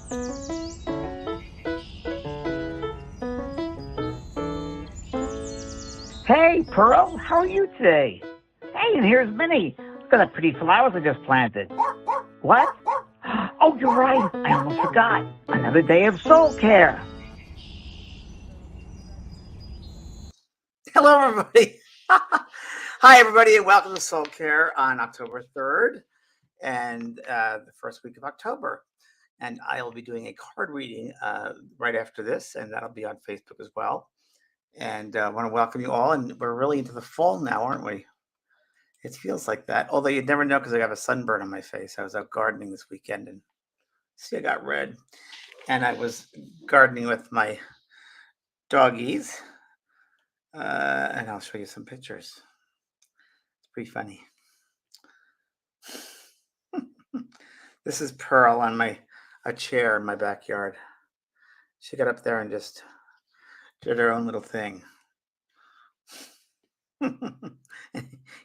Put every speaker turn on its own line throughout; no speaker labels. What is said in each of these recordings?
Hey, Pearl, how are you today? Hey, and here's Minnie. Look at the pretty flowers I just planted. What? Oh, you're right. I almost forgot. Another day of SoulCARE.
Hello, everybody. Hi, everybody, and welcome to SoulCARE on October 3rd and the first week of October. And I'll be doing a card reading right after this, and that'll be on Facebook as well. And I want to welcome you all. And we're really into the fall now, aren't we? It feels like that. Although you'd never know because I have a sunburn on my face. I was out gardening this weekend, and see, I got red. And I was gardening with my doggies. And I'll show you some pictures. It's pretty funny. This is Pearl on a chair in my backyard. She got up there and just did her own little thing.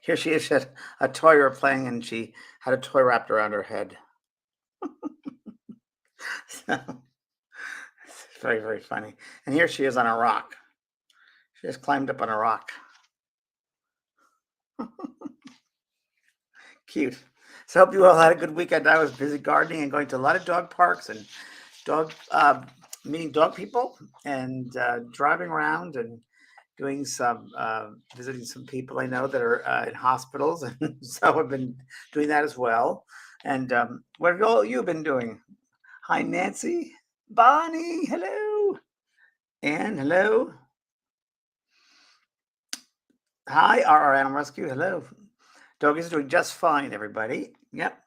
Here she is. She had a toy we were playing, and she had a toy wrapped around her head. So, it's very, very funny. And here she is on a rock. She just climbed up on a rock. Cute. So I hope you all had a good weekend. I was busy gardening and going to a lot of dog parks and meeting dog people and driving around and doing some visiting some people I know that are in hospitals, and so I've been doing that as well. And what have all you been doing? Hi, Nancy, Bonnie, hello, Anne, hello. Hi, RR Animal Rescue, hello. Doggies are doing just fine, everybody. Yep.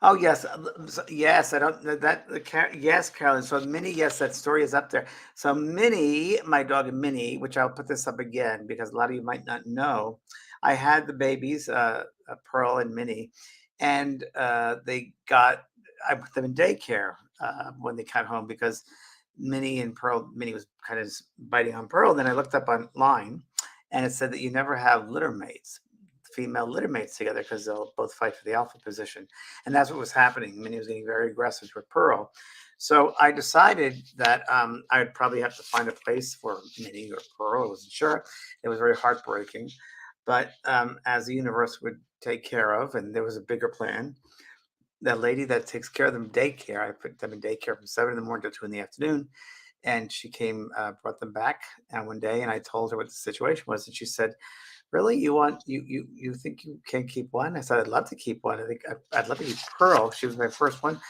Oh yes, yes. I don't yes, Carolyn. So Minnie, yes, that story is up there. So Minnie, my dog Minnie, which I'll put this up again because a lot of you might not know. I had the babies, Pearl and Minnie, and I put them in daycare when they got home because Minnie was kind of biting on Pearl. Then I looked up online, and it said that you never have litter mates, female litter mates together, because they'll both fight for the alpha position. And that's what was happening. Minnie was getting very aggressive with Pearl. So I decided that I would probably have to find a place for Minnie or Pearl. I wasn't sure. It was very heartbreaking. But as the universe would take care of, and there was a bigger plan, that lady that takes care of them, daycare, I put them in daycare from 7 in the morning to 2 in the afternoon. And she came, brought them back one day, and I told her what the situation was. And she said, really, you think you can keep one? I said, I'd love to keep one. I think I'd love to keep Pearl. She was my first one.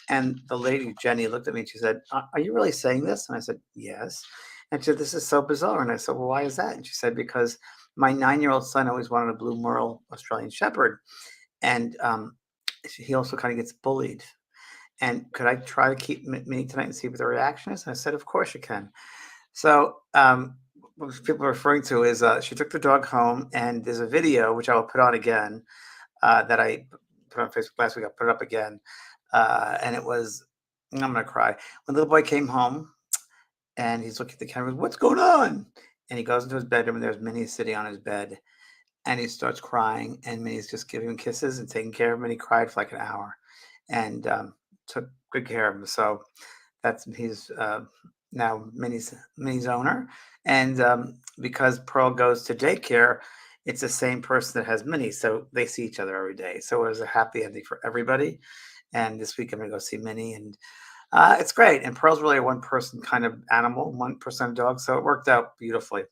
And the lady, Jenny, looked at me and she said, are you really saying this? And I said, yes. And she said, this is so bizarre. And I said, well, why is that? And she said, because my 9-year-old son always wanted a blue Merle Australian Shepherd. And he also kind of gets bullied. And could I try to keep Minnie tonight and see what the reaction is? And I said, of course you can. So what people are referring to is she took the dog home, and there's a video, which I will put on again, that I put on Facebook last week. I'll put it up again. And it was, I'm going to cry. When the little boy came home, and he's looking at the camera, what's going on? And he goes into his bedroom, and there's Minnie sitting on his bed. And he starts crying, and Minnie's just giving him kisses and taking care of him. And he cried for like an hour and took good care of him. So he's now Minnie's owner. And because Pearl goes to daycare, it's the same person that has Minnie. So they see each other every day. So it was a happy ending for everybody. And this week I'm going to go see Minnie, and it's great. And Pearl's really a one-person kind of animal, 1% dog. So it worked out beautifully.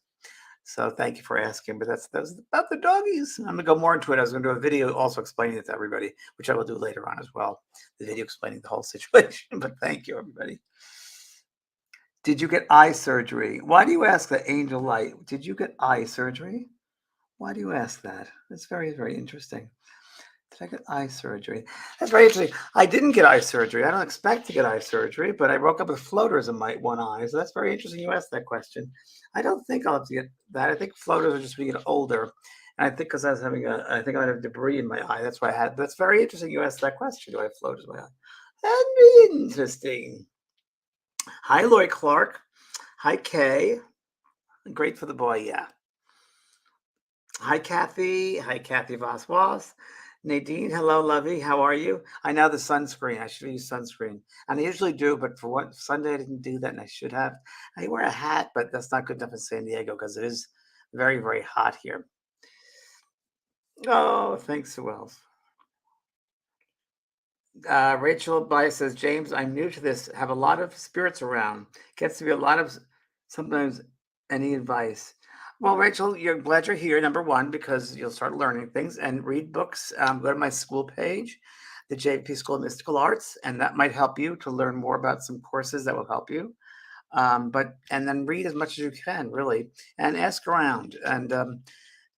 So thank you for asking. But that was about the doggies. I'm going to go more into it. I was going to do a video also explaining it to everybody, which I will do later on as well. The video explaining the whole situation. But thank you, everybody. Did you get eye surgery? Why do you ask that, Angel Light? Did you get eye surgery? Why do you ask that? That's very, very interesting. Did I get eye surgery? That's very interesting. I didn't get eye surgery. I don't expect to get eye surgery, but I woke up with floaters in my one eye. So that's very interesting you asked that question. I don't think I'll have to get that. I think floaters are just when you get older. And I think because I think I might have debris in my eye. That's why I had, that's very interesting you asked that question. Do I have floaters in my eye? That'd be interesting. Hi, Lloyd Clark. Hi, Kay. Great for the boy, yeah. Hi, Kathy. Hi, Kathy Voss. Nadine, hello, lovey. How are you? I know the sunscreen. I should use sunscreen. And I usually do, but for what Sunday I didn't do that and I should have. I wear a hat, but that's not good enough in San Diego because it is very, very hot here. Oh, thanks, Sue Wells. Rachel Bias says, James, I'm new to this. Have a lot of spirits around. Gets to be a lot of sometimes any advice. Well, Rachel, you're glad you're here. Number one, because you'll start learning things and read books. Go to my school page, the JP School of Mystical Arts, and that might help you to learn more about some courses that will help you. But and then read as much as you can, really, and ask around. And the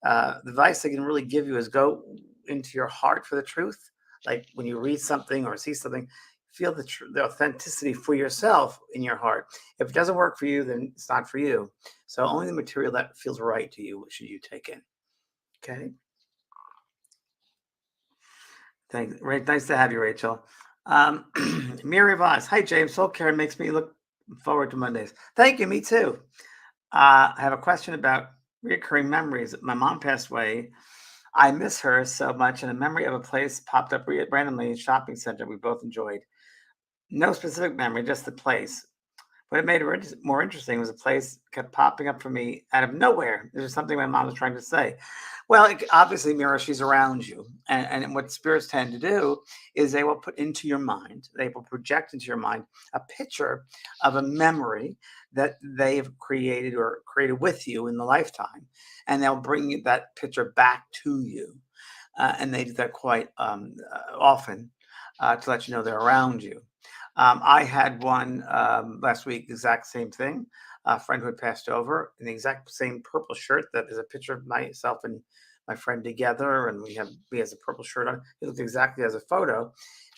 advice I can really give you is go into your heart for the truth. Like when you read something or see something, feel the authenticity for yourself in your heart. If it doesn't work for you, then it's not for you. So only the material that feels right to you should you take in. Okay. Thanks. Right. Nice to have you, Rachel. Mary Voss. Hi, James. SoulCARE makes me look forward to Mondays. Thank you. Me too. I have a question about recurring memories. My mom passed away. I miss her so much, and a memory of a place popped up randomly in a shopping center we both enjoyed. No specific memory, just the place. What it made it more interesting was a place kept popping up for me out of nowhere. There's something my mom was trying to say. Well, it obviously, Mira, she's around you. And what spirits tend to do is they will put into your mind, they will project into your mind a picture of a memory that they've created or created with you in the lifetime. And they'll bring that picture back to you. And they do that quite often to let you know they're around you. I had one last week, the exact same thing. A friend who had passed over in the exact same purple shirt that is a picture of myself and my friend together, and we has a purple shirt on. He looked exactly as a photo,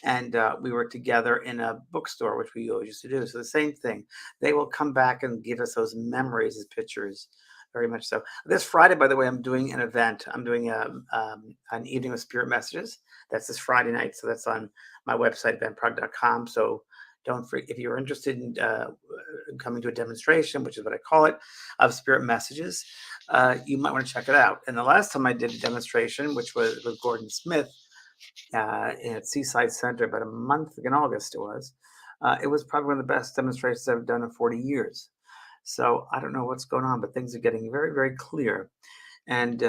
and we were together in a bookstore, which we always used to do. So the same thing. They will come back and give us those memories as pictures. Very much so. This Friday, by the way, I'm doing an event. I'm doing an evening of spirit messages. That's this Friday night. So that's on my website, benprog.com. So don't forget, if you're interested in coming to a demonstration, which is what I call it, of spirit messages, you might want to check it out. And the last time I did a demonstration, which was with Gordon Smith at Seaside Center about a month in August, it was probably one of the best demonstrations I've done in 40 years. So I don't know what's going on, but things are getting very, very clear. And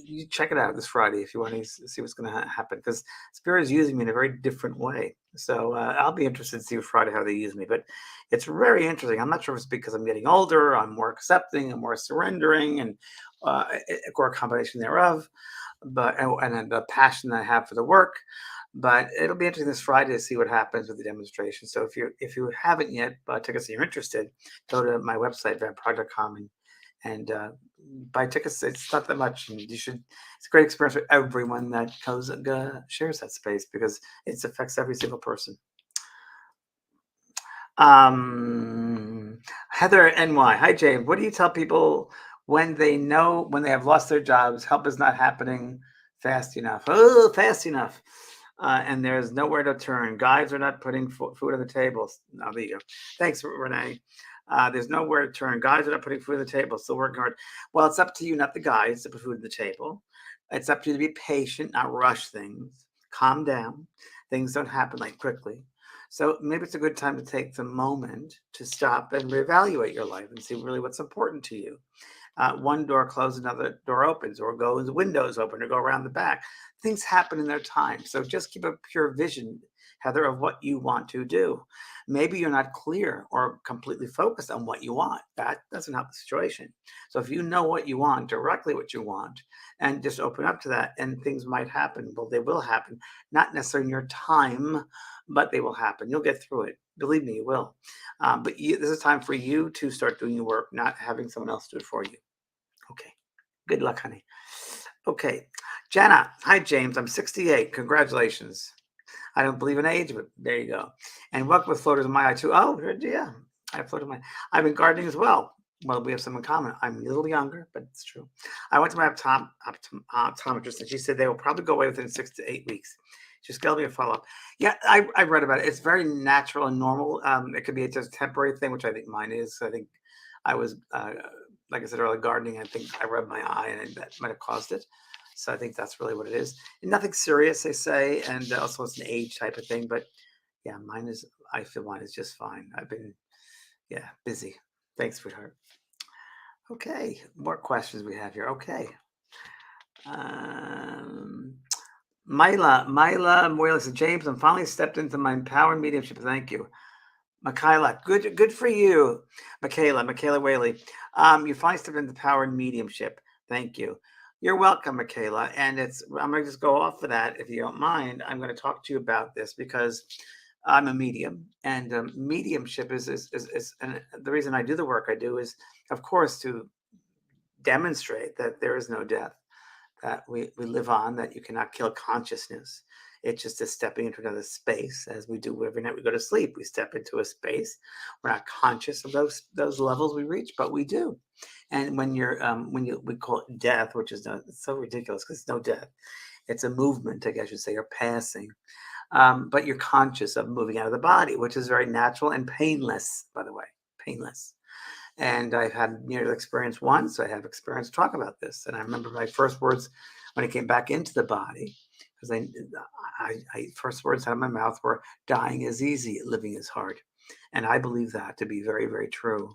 you check it out this Friday if you want to see what's going to happen, because Spirit is using me in a very different way. So I'll be interested to see Friday how they use me. But it's very interesting. I'm not sure if it's because I'm getting older, I'm more accepting, I'm more surrendering, and or a combination thereof. But and the passion that I have for the work. But it'll be interesting this Friday to see what happens with the demonstration. So if you haven't yet bought tickets and you're interested, go to my website, vanprog.com, and buy tickets. It's not that much, and you should. It's a great experience for everyone that goes shares that space because it affects every single person. Heather NY. Hi, James. What do you tell people when they know when they have lost their jobs? Help is not happening fast enough. Oh, fast enough. And there's nowhere to turn. Guides are not putting food on the tables. No, there you go. Thanks, Renee. There's nowhere to turn. Guys are not putting food on the table, still working hard. Well, it's up to you, not the guys, to put food on the table. It's up to you to be patient, not rush things. Calm down. Things don't happen like quickly. So maybe it's a good time to take the moment to stop and reevaluate your life and see really what's important to you. One door closes, another door opens, or go the windows open, or go around the back. Things happen in their time. So just keep a pure vision, Heather, of what you want to do. Maybe you're not clear or completely focused on what you want. That doesn't help the situation. So if you know what you want, directly what you want, and just open up to that, and things might happen. Well, they will happen, not necessarily in your time, but they will happen. You'll get through it. Believe me, you will. But this is time for you to start doing your work, not having someone else do it for you. Okay. Good luck, honey. Okay. Jana. Hi, James. I'm 68. Congratulations. I don't believe in age, but there you go. And welcome with floaters in my eye, too. Oh, yeah. I float in my I've been gardening as well. Well, we have some in common. I'm a little younger, but it's true. I went to my optometrist, and she said they will probably go away within 6 to 8 weeks. She scheduled me a follow up. Yeah, I read about it. It's very natural and normal. It could be just a temporary thing, which I think mine is. I think I was, like I said earlier, gardening. I think I rubbed my eye, and that might have caused it. So I think that's really what it is. And nothing serious, they say, and also it's an age type of thing. But yeah, mine is. I feel mine is just fine. I've been busy. Thanks, sweetheart. Okay, more questions we have here. Okay. Um, Mila Moyle said, James, I'm finally stepped into my empowered mediumship. Thank you. Michaela, good for you. Michaela Whaley. You finally stepped into power and mediumship. Thank you. You're welcome, Michaela. And I'm gonna just go off of that if you don't mind. I'm gonna talk to you about this because I'm a medium, and mediumship is and the reason I do the work I do is, of course, to demonstrate that there is no death, that we live on, that you cannot kill consciousness. It's just a stepping into another space, as we do every night we go to sleep. We step into a space. We're not conscious of those levels we reach, but we do. And we call it death, which is it's so ridiculous because it's no death. It's a movement, I guess you say, or passing. But you're conscious of moving out of the body, which is very natural and painless, by the way, painless. And I've had near experience once. I have experience to talk about this. And I remember my first words when I came back into the body, because I first words out of my mouth were, dying is easy, living is hard. And I believe that to be very, very true.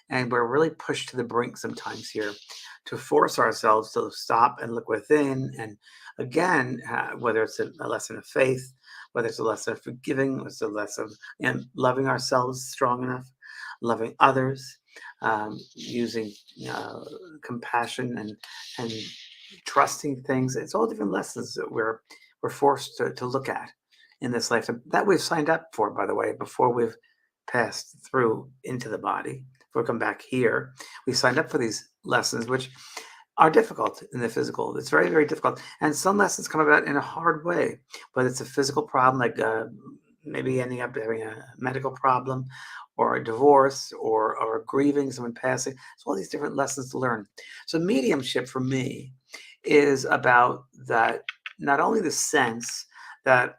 And we're really pushed to the brink sometimes here to force ourselves to stop and look within. And again, whether it's a lesson of faith, whether it's a lesson of forgiving, whether it's a lesson of loving ourselves strong enough, loving others, using compassion and trusting things. It's all different lessons that we're forced to look at in this lifetime that we've signed up for, by the way, before we've passed through into the body. Before we come back here, we signed up for these lessons, which are difficult in the physical. It's very, very difficult. And some lessons come about in a hard way, whether it's a physical problem, like maybe ending up having a medical problem or a divorce or grieving someone passing. So all these different lessons to learn. So mediumship for me is about that, not only the sense that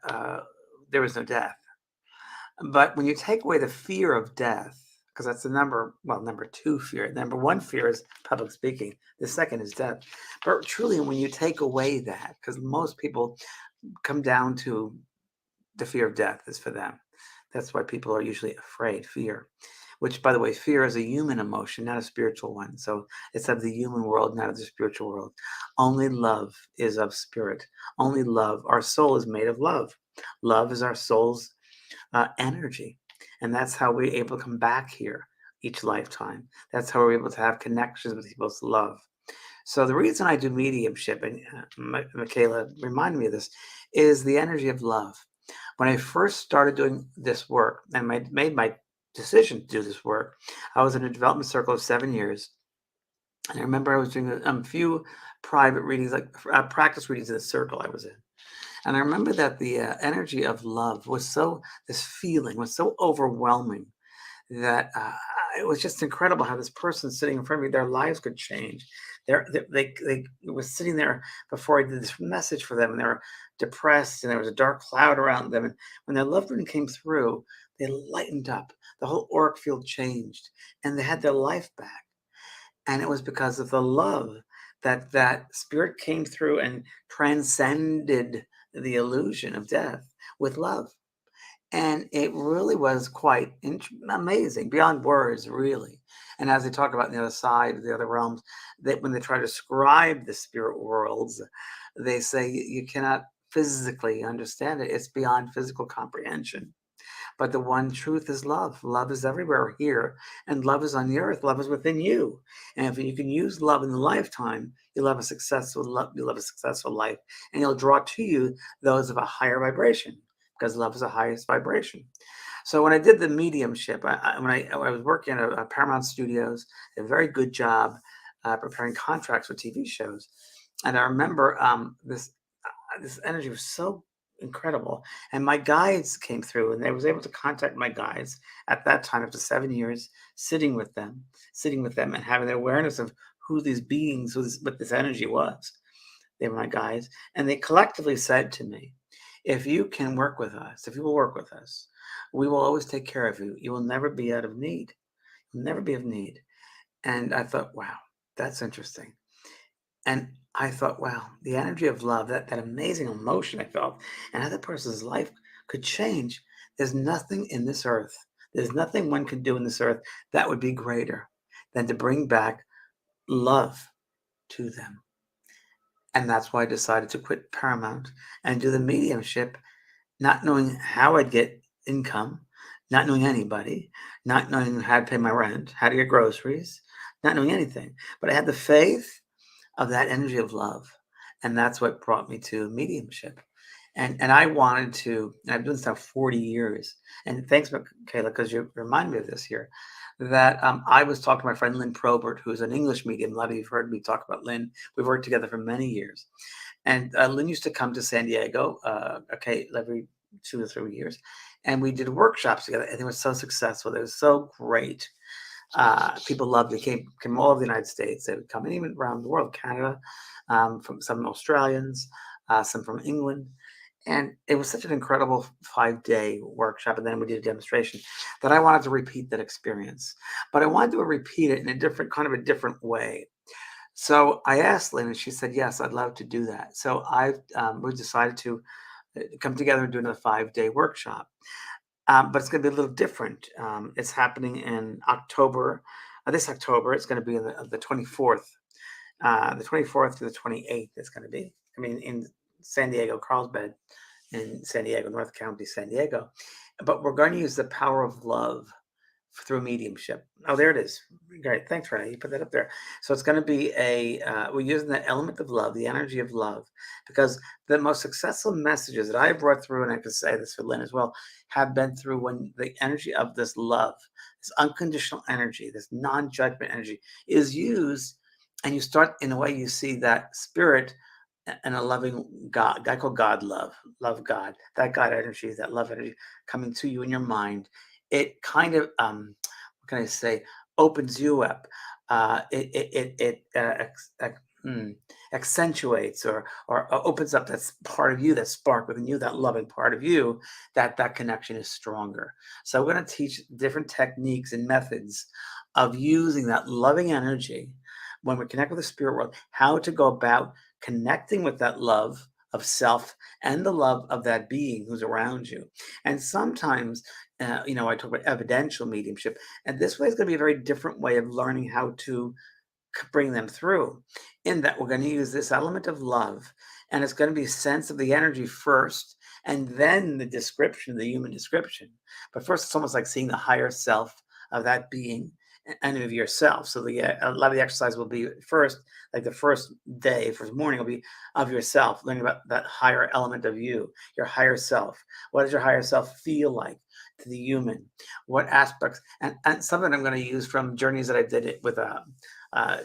there is no death, but when you take away the fear of death, because that's the number two fear. Number one fear is public speaking. The second is death. But truly, when you take away that, because most people come down to the fear of death is for them. That's why people are usually afraid, fear, which, by the way, fear is a human emotion, not a spiritual one. So it's of the human world, not of the spiritual world. Only love is of spirit. Only love. Our soul is made of love. Love is our soul's energy. And that's how we're able to come back here each lifetime. That's how we're able to have connections with people's love. So the reason I do mediumship, and Michaela reminded me of this, is the energy of love. When I first started doing this work and I made my decision to do this work, I was in a development circle of 7 years. And I remember I was doing a few private readings, like practice readings in the circle I was in. And I remember that the energy of love was this feeling was so overwhelming that it was just incredible how this person sitting in front of me, their lives could change. They was sitting there before I did this message for them, and they were depressed, and there was a dark cloud around them. And when their loved one came through, they lightened up. The whole auric field changed, and they had their life back. And it was because of the love that spirit came through and transcended the illusion of death with love. And it really was quite amazing, beyond words, really. And as they talk about the other side, the other realms, that when they try to describe the spirit worlds, they say you cannot physically understand it. It's beyond physical comprehension. But the one truth is love. Love is everywhere here, and love is on the earth. Love is within you. And if you can use love in the lifetime, you'll have a successful life, and you'll draw to you those of a higher vibration, because love is the highest vibration. So when I did the mediumship, when I was working at Paramount Studios, a very good job preparing contracts for TV shows, and I remember this energy was so incredible. And my guides came through, and I was able to contact my guides at that time after 7 years, sitting with them and having the awareness of who these beings, what this energy was. They were my guides. And they collectively said to me, if you can work with us, if you will work with us, we will always take care of you. You will never be out of need. You'll never be of need. And I thought, wow, that's interesting. And I thought, wow, the energy of love, that amazing emotion I felt, and how that person's life could change. There's nothing in this earth, there's nothing one could do in this earth that would be greater than to bring back love to them. And that's why I decided to quit Paramount and do the mediumship, not knowing how I'd get income, not knowing anybody, not knowing how to pay my rent, how to get groceries, not knowing anything. But I had the faith of that energy of love. And that's what brought me to mediumship. And I wanted to, and I've done this now 40 years. And thanks, Kayla, because you remind me of this here. That I was talking to my friend Lynn Probert, who's an English medium. A lot of you have heard me talk about Lynn. We've worked together for many years. And Lynn used to come to San Diego, okay, every 2 or 3 years. And we did workshops together. And they were so successful. They were so great. People loved it. Came all over the United States. They would come, and even around the world, Canada, from some Australians, some from England. And it was such an incredible 5-day workshop. And then we did a demonstration that I wanted to repeat that experience. But I wanted to repeat it in a different way. So I asked Lynn, and she said, yes, I'd love to do that. So we decided to come together and do another 5-day workshop. But it's going to be a little different. It's happening in October. This October, it's going to be the 24th. The 24th to the 28th, it's going to be. I mean, in San Diego, Carlsbad, in San Diego, North County, San Diego. But we're going to use the power of love through mediumship. Oh, there it is. Great. Thanks, Renee. You put that up there. So it's going to be we're using the element of love, the energy of love, because the most successful messages that I brought through, and I can say this for Lynn as well, have been through when the energy of this love, this unconditional energy, this non-judgment energy is used, and you start, in a way, you see that spirit and a loving God, guy called God love God, that God energy, that love energy coming to you in your mind. It kind of, what can I say, opens you up. It accentuates or opens up that part of you, that spark within you, that loving part of you, that connection is stronger. So we're going to teach different techniques and methods of using that loving energy when we connect with the spirit world, how to go about connecting with that love of self and the love of that being who's around you. And sometimes, I talk about evidential mediumship, and this way is going to be a very different way of learning how to bring them through, in that we're going to use this element of love, and it's going to be a sense of the energy first, and then the description, the human description. But first, it's almost like seeing the higher self of that being and of yourself. So a lot of the exercise will be first, like the first day, first morning will be of yourself, learning about that higher element of you, your higher self. What does your higher self feel like to the human? What aspects? And something I'm going to use from journeys that I did it with uh,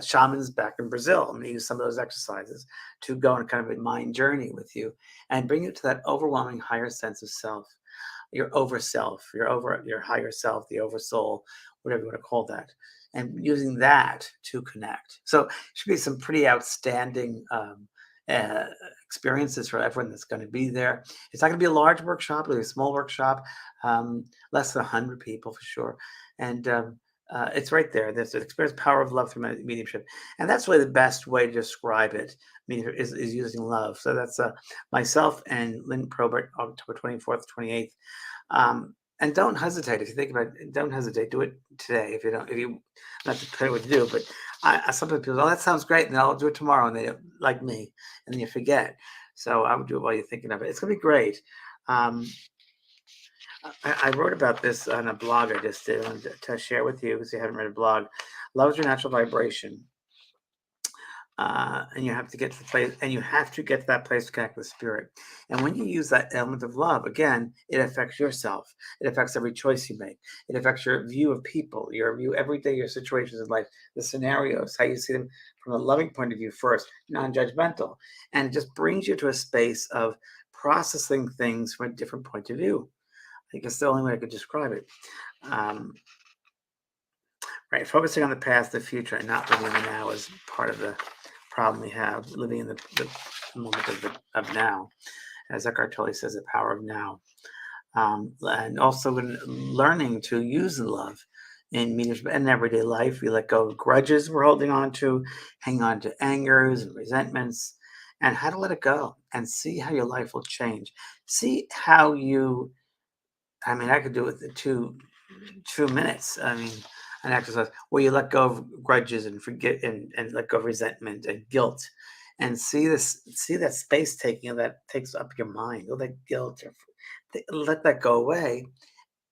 shamans back in Brazil. I'm going to use some of those exercises to go on kind of a mind journey with you and bring you to that overwhelming higher sense of self, your over self, your higher self, the over soul, whatever you want to call that, and using that to connect. So it should be some pretty outstanding uh, experiences for everyone that's going to be there. It's not going to be a large workshop; it'll be a small workshop, less than 100 people for sure, and it's right there. There's an experience power of love through mediumship, and that's really the best way to describe it. Is using love. So that's myself and Lynn Probert, October 24th, 28th. And don't hesitate if you think about it. Don't hesitate. Do it today. If you not to tell you what to do, but sometimes people, oh, that sounds great, and I'll do it tomorrow, and they don't like me, and then you forget. So I would do it while you're thinking of it. It's gonna be great. Um, I wrote about this on a blog I just did. I wanted to share with you because you haven't read a blog. Love is your natural vibration. And you have to get to the place, and you have to get to that place to connect with spirit. And when you use that element of love, again, it affects yourself. It affects every choice you make. It affects your view of people, your view every day, your situations in life, the scenarios, how you see them from a loving point of view first, non-judgmental. And it just brings you to a space of processing things from a different point of view. I think it's the only way I could describe it. Right, focusing on the past, the future, and not living in the now is part of the problem we have. Living in the moment of now, as Eckhart Tolle says, the power of now, and also learning to use love in mediumship and everyday life. We let go of grudges we're holding on to, hang on to angers and resentments, and how to let it go and see how your life will change. See how you, I mean, I could do it in 2 minutes. I mean, an exercise where you let go of grudges and forget and let go of resentment and guilt, and see that space taking that takes up your mind, all that guilt, let that go away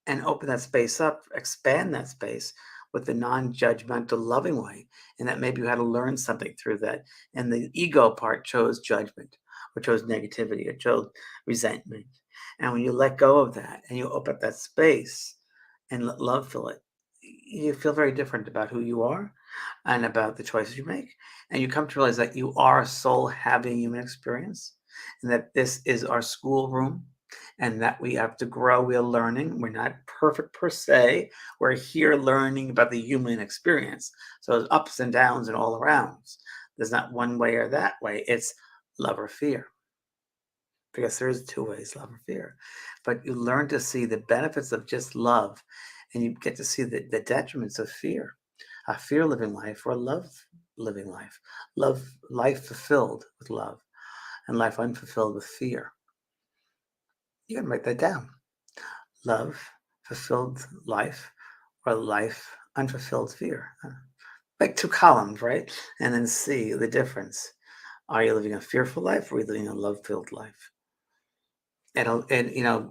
and open that space up, expand that space with the non-judgmental, loving way. And that maybe you had to learn something through that. And the ego part chose judgment, or chose negativity, or chose resentment. And when you let go of that and you open up that space and let love fill it, you feel very different about who you are and about the choices you make. And you come to realize that you are a soul having human experience, and that this is our schoolroom, and that we have to grow. We are learning. We're not perfect per se. We're here learning about the human experience. So there's ups and downs and all arounds. There's not one way or that way. It's love or fear, because there is two ways, love or fear. But you learn to see the benefits of just love, and you get to see the detriments of fear. A fear living life or love living life. Life fulfilled with love, and life unfulfilled with fear. You can write that down. Love, fulfilled life, or life, unfulfilled fear. Like 2 columns, right? And then see the difference. Are you living a fearful life, or are you living a love-filled life? And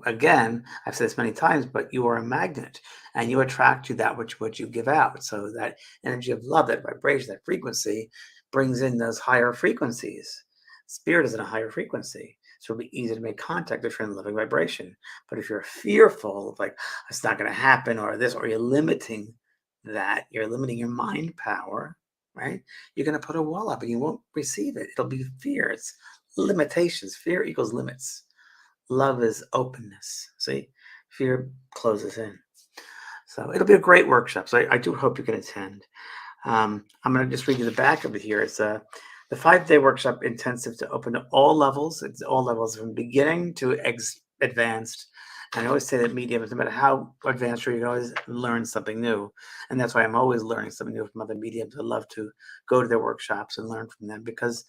again, I've said this many times, but you are a magnet, and you attract to that which you give out. So that energy of love, that vibration, that frequency brings in those higher frequencies. Spirit is in a higher frequency. So it'll be easy to make contact if you're in a loving vibration. But if you're fearful of, like, it's not going to happen, or this, or you're limiting that, you're limiting your mind power, right? You're going to put a wall up and you won't receive it. It'll be fear. It's limitations. Fear equals limits. Love is openness. See, fear closes in. So it'll be a great workshop. So I do hope you can attend. I'm going to just read you the back of it here. It's the 5-day workshop intensive to open to all levels. It's all levels from beginning to advanced. And I always say that mediums, no matter how advanced you can always learn something new. And that's why I'm always learning something new from other mediums. I love to go to their workshops and learn from them, because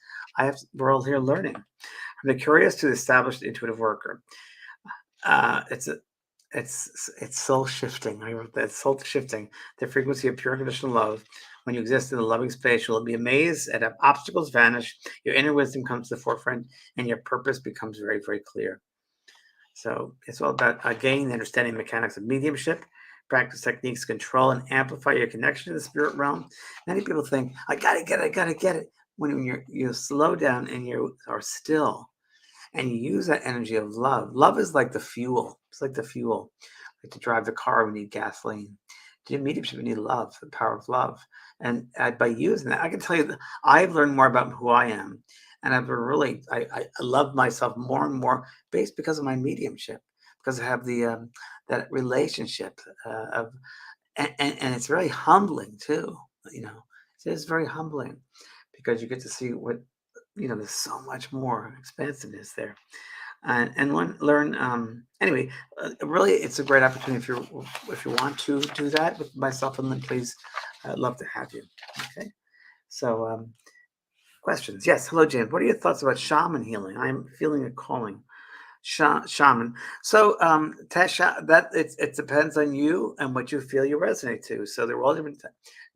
we're all here learning. From the curious to the established intuitive worker. It's soul shifting. I wrote that, soul shifting, the frequency of pure unconditional love. When you exist in the loving space, you'll be amazed at how obstacles vanish, your inner wisdom comes to the forefront, and your purpose becomes very, very clear. So it's all about gaining the understanding mechanics of mediumship, practice techniques to control and amplify your connection to the spirit realm. Many people think, I gotta get it. When you slow down and you are still, and you use that energy of love. Love is like the fuel. It's like the fuel. Like to drive the car, we need gasoline. To do mediumship, we need love, the power of love. And by using that, I can tell you that I've learned more about who I am. And I love myself more and more based because of my mediumship, because I have that relationship of, and it's very humbling too. It is very humbling, because you get to see what, there's so much more expansiveness there, and learn. Anyway, really, it's a great opportunity if you want to do that with myself and Lynn. Please, I'd love to have you. Okay, so questions. Yes, hello, James. What are your thoughts about shaman healing? I'm feeling a calling. Shaman. So, Tasha, that it depends on you and what you feel you resonate to. So there are all different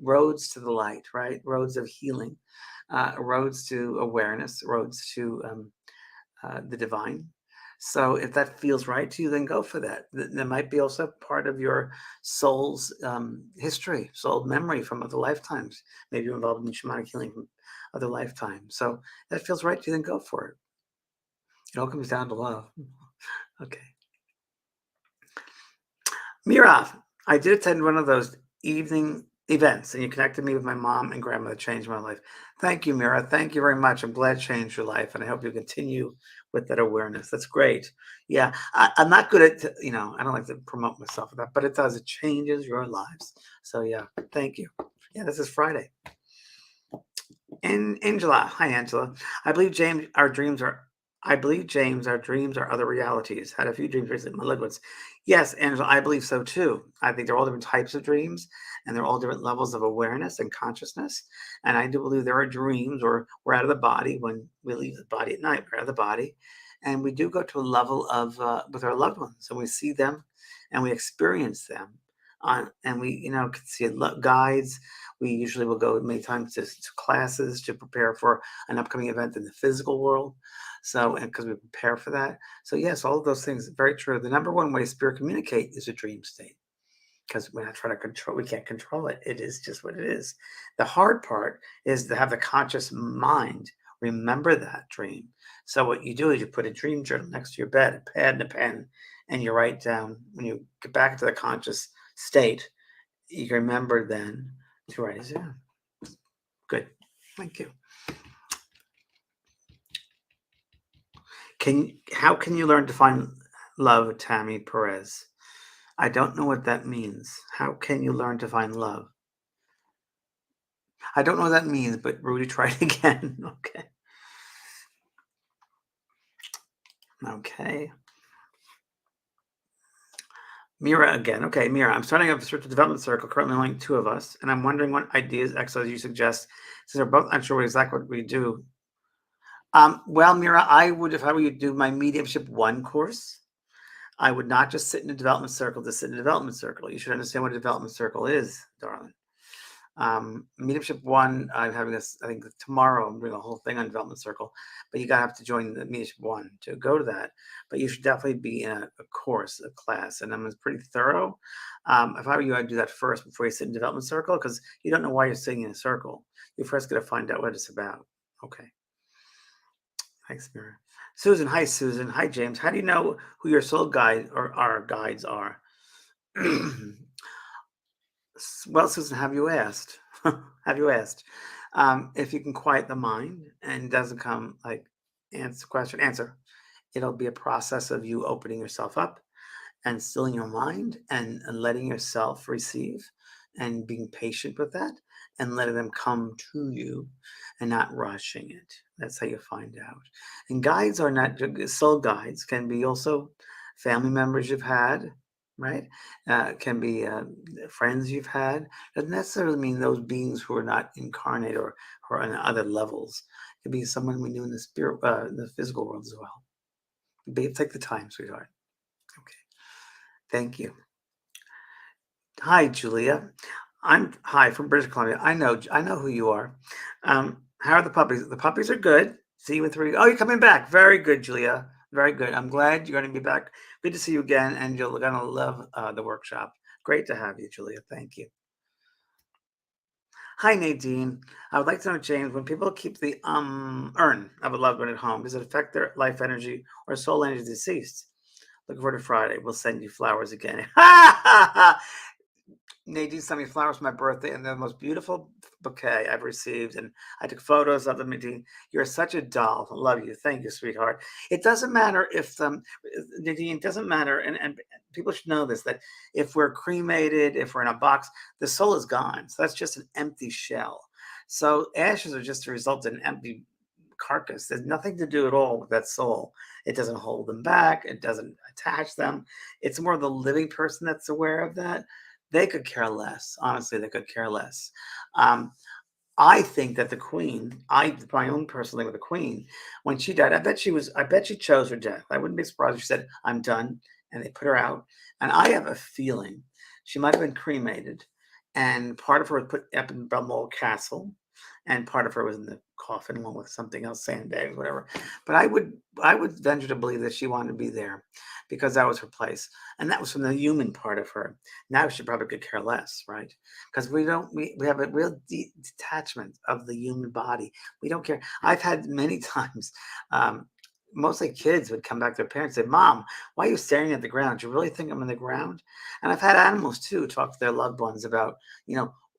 roads to the light, right? Roads of healing, roads to awareness, roads to the divine. So if that feels right to you, then go for that. There might be also part of your soul's history, soul memory from other lifetimes. Maybe you're involved in shamanic healing from other lifetimes. So if that feels right to you, then go for it. It all comes down to love. Okay. Mira, I did attend one of those evening events, and you connected me with my mom and grandmother, changed my life. Thank you, Mira. Thank you very much. I'm glad it changed your life, and I hope you continue with that awareness. That's great. Yeah, I'm not good at, I don't like to promote myself with that, but it does. It changes your lives. So, yeah, thank you. Yeah, this is Friday. And Angela, hi, Angela. I believe, James, our dreams are other realities. Had a few dreams recently, malignant ones. Yes, Angela, I believe so too. I think they're all different types of dreams and they're all different levels of awareness and consciousness. And I do believe there are dreams or we're out of the body when we leave the body at night, we're out of the body. And we do go to a level of with our loved ones and we see them and we experience them. And we, can see guides. We usually will go many times to classes to prepare for an upcoming event in the physical world. So, and because we prepare for that. So yes, all of those things, very true. The number one way spirit communicate is a dream state because we're not trying to control, we can't control it. It is just what it is. The hard part is to have the conscious mind remember that dream. So what you do is you put a dream journal next to your bed, a pad and a pen, and you write down when you get back to the conscious state, you remember then to write it down. Good. Thank you. How can you learn to find love, Tammy Perez? I don't know what that means. How can you learn to find love? I don't know what that means, but Rudy, try it again. Okay. Okay. Mira again. Okay, Mira, I'm starting up a search development circle, currently only two of us, and I'm wondering what ideas, exercises you suggest, since we're both unsure exactly what we do. Well, Mira, I would, if I were you, do my Mediumship 1 course. I would not just sit in a development circle to sit in a development circle. You should understand what a development circle is, darling. Mediumship 1, I'm having this, I think tomorrow I'm doing a whole thing on development circle, but you gotta have to join the Mediumship 1 to go to that. But you should definitely be in a course, a class, and it's pretty thorough. If I were you, I'd do that first before you sit in development circle, because you don't know why you're sitting in a circle. You first got to find out what it's about. Okay. Thanks, Mira. Susan, hi Susan. Hi James. How do you know who your soul guide or our guides are? Well, Susan, have you asked? Have you asked? If you can quiet the mind and doesn't come like answer, it'll be a process of you opening yourself up and stilling your mind and letting yourself receive and being patient with that and letting them come to you and not rushing it. That's how you find out. And guides are not soul guides, can be also family members you've had, right? Can be friends you've had. Doesn't necessarily mean those beings who are not incarnate or on other levels. It could be someone we knew in the spirit, the physical world as well. Take the time, sweetheart. Okay. Thank you. Hi, Julia. I'm hi from British Columbia. I know who you are. How are the puppies? The puppies are good. See you in 3. Oh, you're coming back. Very good, Julia. Very good. I'm glad you're going to be back. Good to see you again, and you're going to love the workshop. Great to have you, Julia. Thank you. Hi, Nadine. I would like to know, James, when people keep the urn of a loved one at home, does it affect their life energy or soul energy deceased? Looking forward to Friday. We'll send you flowers again. Nadine sent me flowers for my birthday, and they're the most beautiful bouquet I've received. And I took photos of them. Nadine, you're such a doll. I love you. Thank you, sweetheart. It doesn't matter if Nadine, it doesn't matter, and people should know this, that if we're cremated, if we're in a box, the soul is gone. So that's just an empty shell. So ashes are just a result of an empty carcass. There's nothing to do at all with that soul. It doesn't hold them back. It doesn't attach them. It's more the living person that's aware of that. They could care less. Honestly, they could care less. I think that the queen, my own personal thing with the queen, when she died, I bet she chose her death. I wouldn't be surprised if she said, I'm done. And they put her out. And I have a feeling she might have been cremated. And part of her was put up in Balmoral Castle. And part of her was in the coffin along with something else, sandbags, whatever. But I would venture to believe that she wanted to be there because that was her place. And that was from the human part of her. Now she probably could care less, right? Because we have a real deep detachment of the human body. We don't care. I've had many times, mostly kids would come back to their parents and say, Mom, why are you staring at the ground? Do you really think I'm in the ground? And I've had animals too talk to their loved ones about,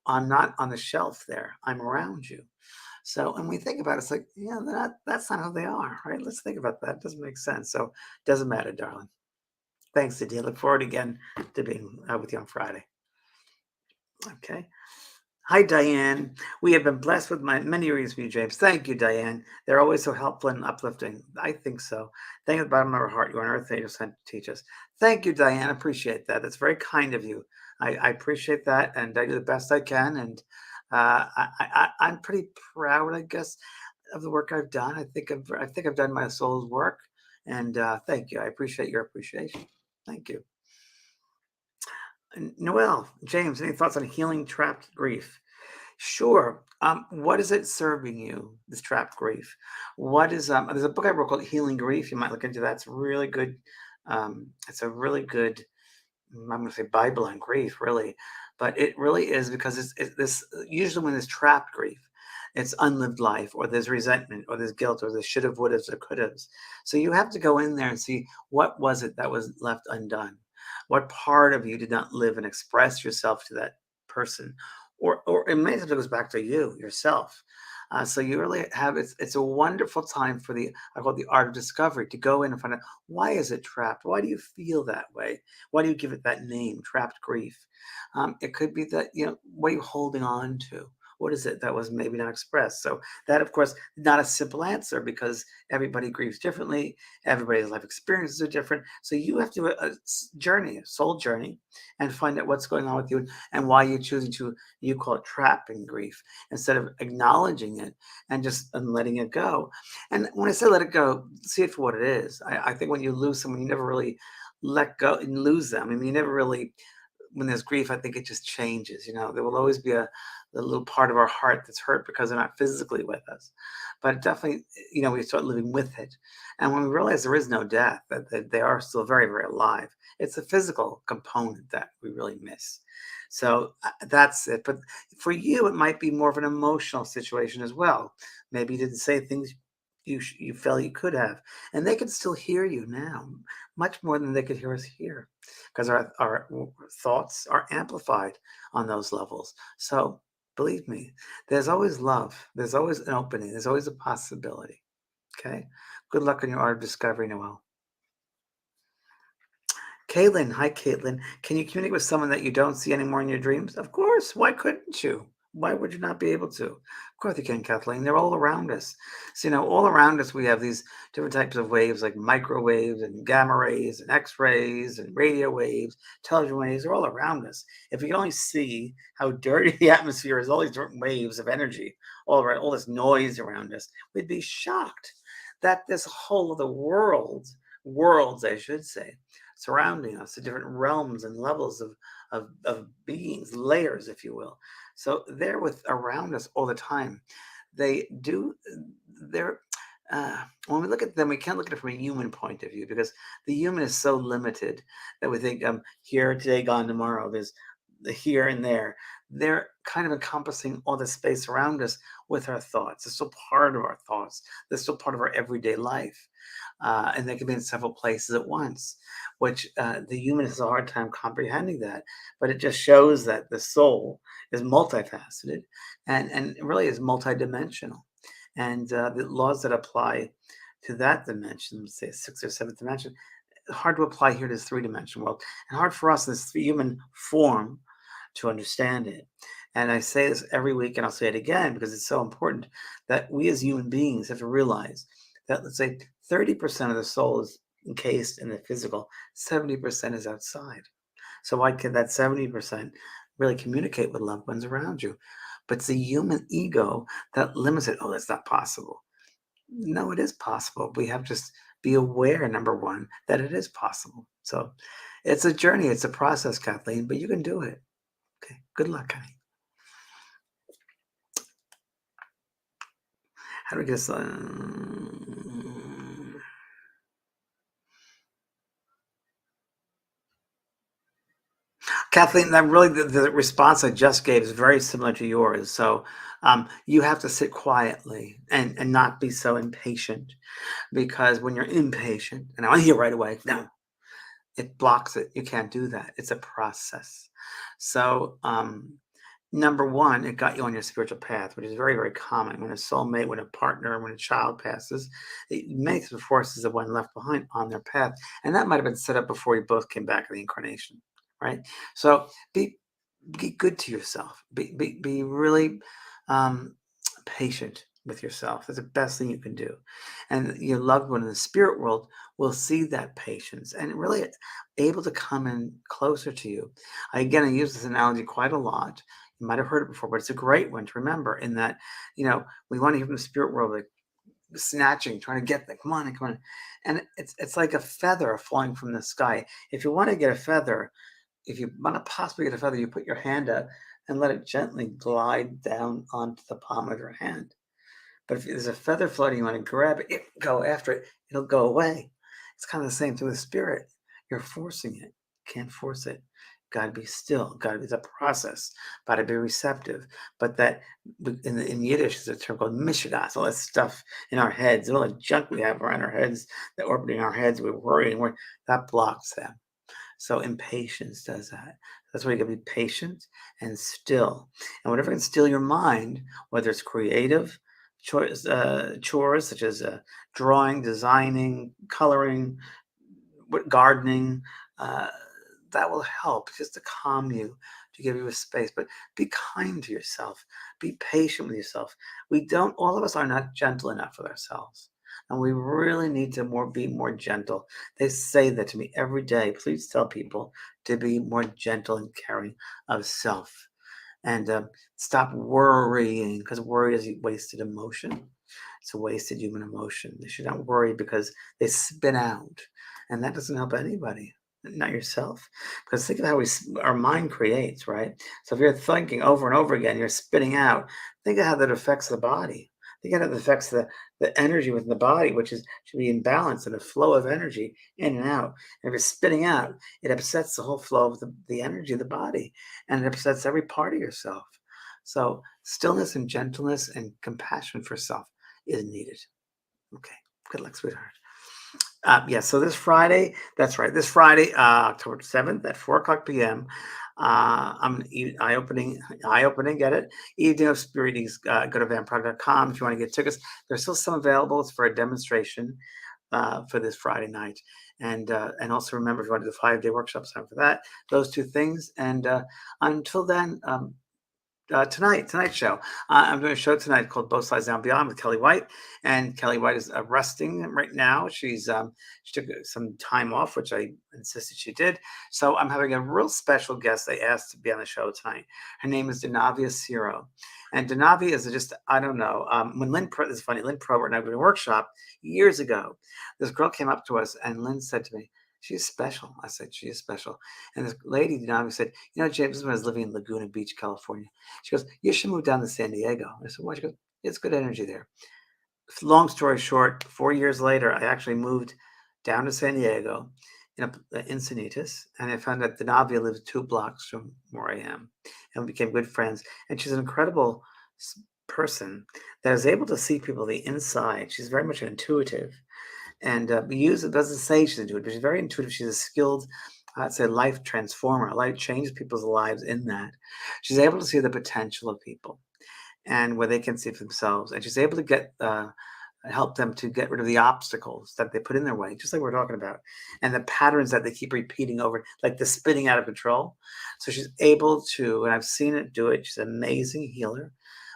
I'm not on the shelf there. I'm around you. So, and we think about it, it's like, yeah, that's not how they are, right? Let's think about that. It doesn't make sense. So, it doesn't matter, darling. Thanks, Adia. Look forward again to being with you on Friday. Okay. Hi, Diane. We have been blessed with many readings from you, James. Thank you, Diane. They're always so helpful and uplifting. I think so. Thank you at the bottom of our heart. You are on earth and you're sent to teach us. Thank you, Diane. I appreciate that. That's very kind of you. I appreciate that, and I do the best I can. And I'm pretty proud, I guess, of the work I've done. I think I've done my soul's work, and thank you. I appreciate your appreciation. Thank you. Noel, James, any thoughts on healing trapped grief? Sure. What is it serving you, this trapped grief? What is there's a book I wrote called Healing Grief. You might look into that. It's really good. It's a really good, I'm going to say Bible on grief, really, but it really is because it's this usually when there's trapped grief, it's unlived life, or there's resentment, or there's guilt, or there's should have, would have, or could have. So you have to go in there and see what was it that was left undone, what part of you did not live and express yourself to that person, or it may have goes back to you yourself. So you really have it's a wonderful time for the I call it the art of discovery to go in and find out why is it trapped? Why do you feel that way? Why do you give it that name, trapped grief? It could be that, what are you holding on to? What is it that was maybe not expressed? So that, of course, not a simple answer because everybody grieves differently. Everybody's life experiences are different. So you have to do journey, a soul journey, and find out what's going on with you and why you're choosing to, you call it trapping grief, instead of acknowledging it and just letting it go. And when I say let it go, see it for what it is. I think when you lose someone, you never really let go and lose them. I mean, you never really, when there's grief, I think it just changes. There will always be a little part of our heart that's hurt because they're not physically with us. But definitely, we start living with it. And when we realize there is no death, that they are still very, very alive, it's the physical component that we really miss. So that's it. But for you, it might be more of an emotional situation as well. Maybe you didn't say things you felt you could have. And they can still hear you now, much more than they could hear us here, because our thoughts are amplified on those levels. So believe me, there's always love. There's always an opening. There's always a possibility. Okay. Good luck on your art of discovery, Noel. Caitlin, hi Caitlin. Can you communicate with someone that you don't see anymore in your dreams? Of course. Why couldn't you? Why would you not be able to? Of course you can, Kathleen. They're all around us. So, all around us we have these different types of waves like microwaves and gamma rays and X-rays and radio waves, television waves. They're all around us. If we could only see how dirty the atmosphere is, all these different waves of energy, all around, all this noise around us, we'd be shocked that this whole other worlds, I should say, surrounding us, the different realms and levels of beings, layers, if you will. So they're around us all the time. They do, they're, when we look at them, we can't look at it from a human point of view because the human is so limited that we think here today, gone tomorrow. There's the here and there. They're kind of encompassing all the space around us with our thoughts. They're still part of our thoughts. They're still part of our everyday life. And they can be in several places at once, which the human has a hard time comprehending that. But it just shows that the soul is multifaceted and really is multidimensional. And the laws that apply to that dimension, say sixth or seventh dimension, hard to apply here to this three-dimensional world, and hard for us in this human form to understand it. And I say this every week, and I'll say it again because it's so important that we as human beings have to realize that, let's say, 30% of the soul is encased in the physical, 70% is outside. So why can that 70% really communicate with loved ones around you? But it's the human ego that limits it. Oh, that's not possible. No, it is possible. We have to just be aware, number one, that it is possible. So it's a journey, it's a process, Kathleen, but you can do it. Okay. Good luck, honey. How do we get this? Kathleen, that really the response I just gave is very similar to yours. So you have to sit quietly and not be so impatient, because when you're impatient, and I want to hear right away, no, it blocks it. You can't do that. It's a process. So number one, it got you on your spiritual path, which is very, very common. When a soulmate, when a partner, when a child passes, it makes the forces of one left behind on their path. And that might have been set up before you both came back in the incarnation, right? So be good to yourself. Be really um, patient with yourself. That's the best thing you can do. And your loved one in the spirit world will see that patience and really able to come in closer to you. Again, I use this analogy quite a lot. You might have heard it before, but it's a great one to remember in that, we want to hear from the spirit world, like snatching, trying to get that. Come on, come on. And it's like a feather falling from the sky. If you want to get a feather, if you want to possibly get a feather, you put your hand up and let it gently glide down onto the palm of your hand. But if there's a feather floating, you want to grab it, go after it, it'll go away. It's kind of the same thing with spirit. You're forcing it. Can't force it. Got to be still. Got to be the process. Got to be receptive. But that in Yiddish, there's a term called mishigas. All that stuff in our heads, all the junk we have around our heads, that orbiting our heads, we're worrying, that blocks them. So impatience does that. That's why you gotta be patient and still. And whatever can still your mind, whether it's creative chores such as drawing, designing, coloring, gardening, uh, that will help just to calm you, to give you a space. But be kind to yourself. Be patient with yourself. All of us are not gentle enough with ourselves. And we really need to be more gentle. They say that to me every day. Please tell people to be more gentle and caring of self. And stop worrying, because worry is wasted emotion. It's a wasted human emotion. They should not worry because they spin out. And that doesn't help anybody, not yourself. Because think of how our mind creates, right? So if you're thinking over and over again, you're spinning out. Think of how that affects the body. Think of how that affects the energy within the body, which should be in balance and a flow of energy in and out. And if you're spinning out, it upsets the whole flow of the energy of the body, and it upsets every part of yourself. So stillness and gentleness and compassion for self is needed. Okay. Good luck, sweetheart. So this Friday, that's right, this Friday, October 7th at 4 o'clock p.m., I'm going to eye-opening, get it? Evening of Spirit Readings. Go to vanprog.com if you want to get tickets. There's still some available. It's for a demonstration for this Friday night. And also remember, if you want to do the 5-day workshops, time for that. Those two things. And until then, tonight's show. I'm doing a show tonight called Both Sides Down Beyond with Kelly White, and Kelly White is resting right now. She took some time off, which I insisted she did. So I'm having a real special guest I asked to be on the show tonight. Her name is Denavia Ciro, and Denavia is just, I don't know. When this is funny, Lynn Probert and I were doing a workshop years ago. This girl came up to us, and Lynn said to me, "She's special." I said, "She is special." And this lady, Denavia, said, James, when I was living in Laguna Beach, California, she goes, "You should move down to San Diego." I said, "Why?" She goes, "It's good energy there." Long story short, 4 years later, I actually moved down to San Diego in Encinitas, and I found that Denavia lives 2 blocks from where I am, and we became good friends. And she's an incredible person that is able to see people the inside. She's very much an intuitive, and doesn't say she's intuitive, but she's very intuitive. She's a skilled, I'd say, life transformer. Life changes people's lives in that. She's able to see the potential of people and where they can see for themselves. And she's able to help them to get rid of the obstacles that they put in their way, just like we're talking about, and the patterns that they keep repeating over, like the spinning out of control. So she's able to, and I've seen it do it. She's an amazing healer.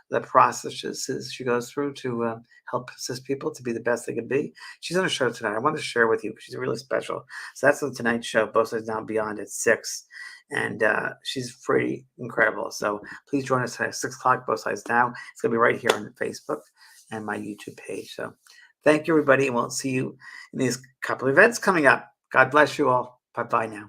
The processes she goes through to help assist people to be the best they can be. She's on a show tonight. I wanted to share with you because she's really special. So that's on tonight's show, Both Sides Down Beyond at 6. And she's pretty incredible. So please join us at 6 o'clock, Both Sides Down. It's going to be right here on Facebook and my YouTube page. So thank you, everybody. And we'll see you in these couple of events coming up. God bless you all. Bye-bye now.